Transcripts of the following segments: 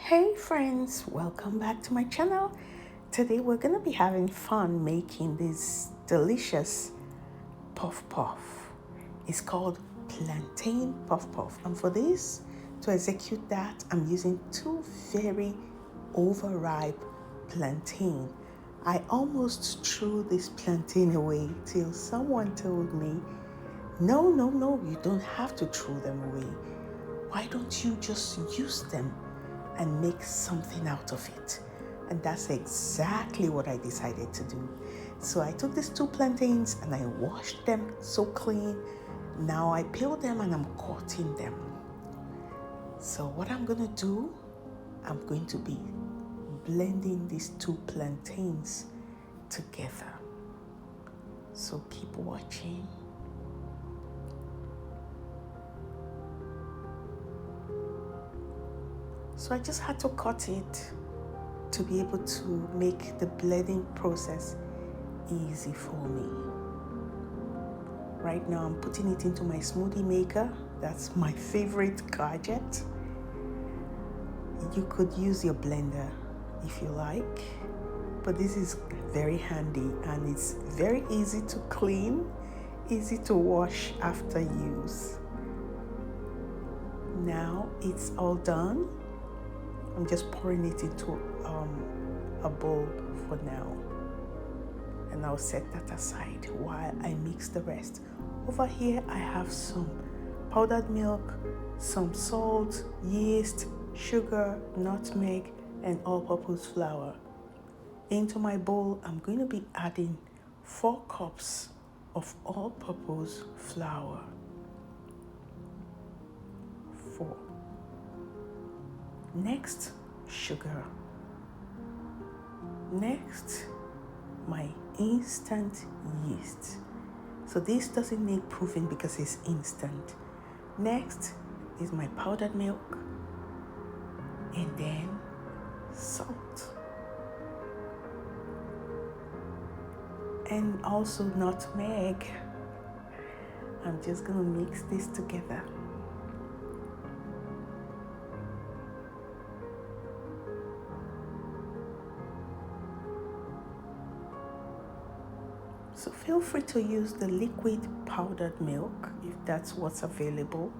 Hey friends, welcome back to my channel. Today we're gonna be having fun making this delicious puff puff. It's called Plantain Puffpuff, and for this, to execute that, I'm using two very overripe plantain. I almost threw this plantain away till someone told me, no, you don't have to throw them away. Why don't you just use them and make something out of it? And that's exactly what I decided to do. So I took these two plantains and I washed them so clean. Now I peel them and I'm cutting them. So what I'm gonna do, I'm going to be blending these two plantains together. So keep watching. So I just had to cut it to be able to make the blending process easy for me. Right now I'm putting it into my smoothie maker. That's my favorite gadget. You could use your blender if you like, but this is very handy and it's very easy to clean, easy to wash after use. Now it's all done. I'm just pouring it into a bowl for now, and I'll set that aside while I mix the rest. Over here I have some powdered milk, some salt, yeast, sugar, nutmeg, and all-purpose flour. Into my bowl I'm going to be adding 4 cups of all-purpose flour. 4. Next, sugar. Next, my instant yeast. So this doesn't need proofing because it's instant. Next is my powdered milk, and then salt. And also nutmeg. I'm just gonna mix this together. So feel free to use the liquid powdered milk if that's what's available.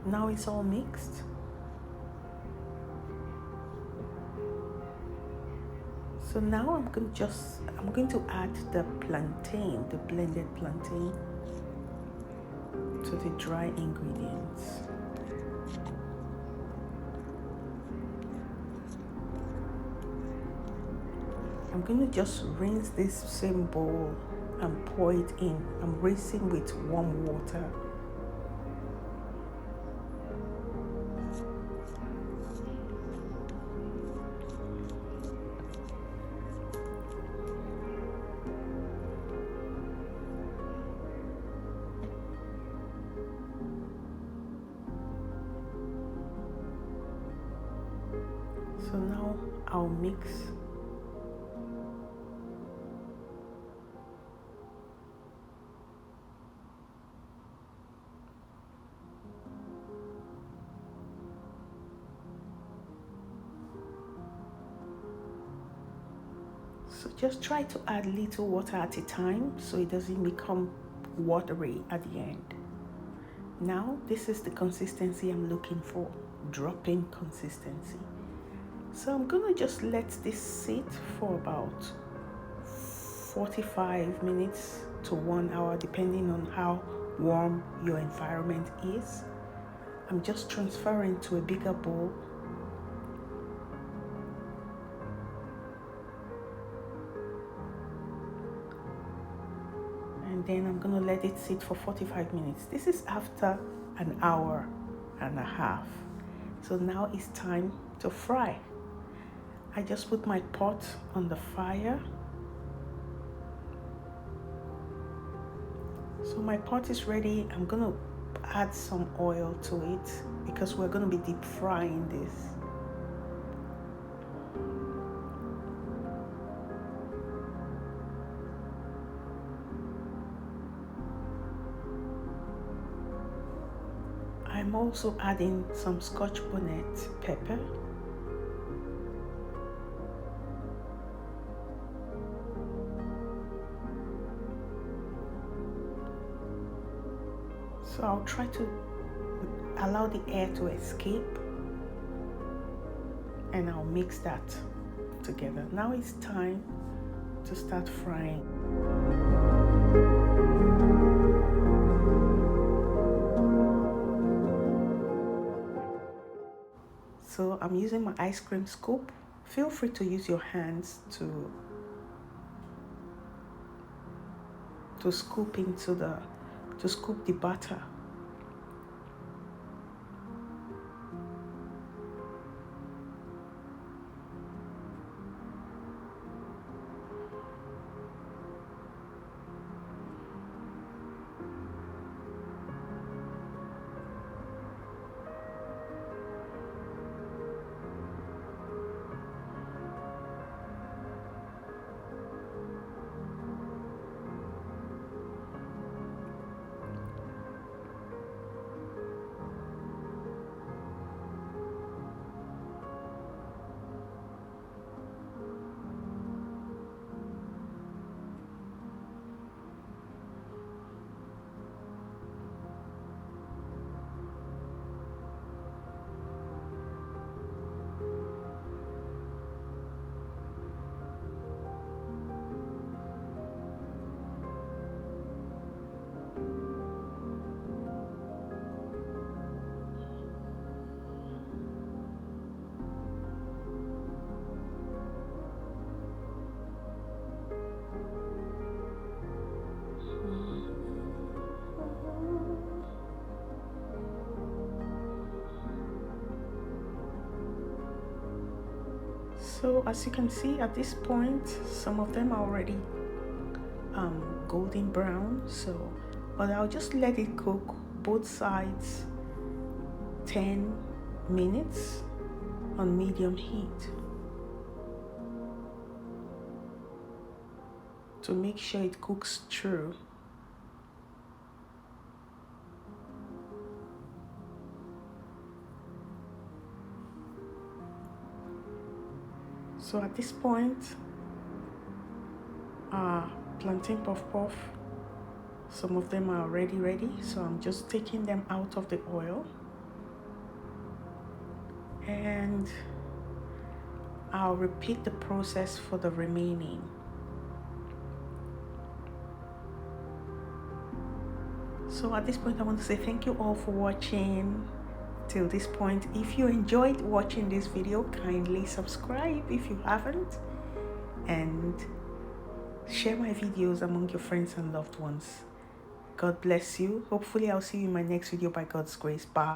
Now it's all mixed. So now I'm going to add the plantain, the blended plantain, to the dry ingredients. I'm going to just rinse this same bowl and pour it in. I'm rinsing with warm water. So now I'll mix. So just try to add little water at a time so it doesn't become watery at the end. Now this is the consistency I'm looking for, drop-in consistency. So I'm gonna just let this sit for about 45 minutes to 1 hour, depending on how warm your environment is. I'm just transferring to a bigger bowl. And then I'm gonna let it sit for 45 minutes. This is after an hour and a half. So now it's time to fry. I just put my pot on the fire. So my pot is ready. I'm gonna add some oil to it because we're gonna be deep frying this. I I'm also adding some Scotch bonnet pepper. So I'll try to allow the air to escape, and I'll mix that together. Now it's time to start frying. So I'm using my ice cream scoop. Feel free to use your hands to scoop the butter. So as you can see at this point, some of them are already golden brown. But I'll just let it cook both sides 10 minutes on medium heat to make sure it cooks through. So at this point, plantain puff puff, some of them are already ready, so I'm just taking them out of the oil, and I'll repeat the process for the remaining. So at this point, I want to say thank you all for watching till this point. If you enjoyed watching this video, kindly subscribe if you haven't, and share my videos among your friends and loved ones. God bless you. Hopefully I'll see you in my next video by God's grace. Bye.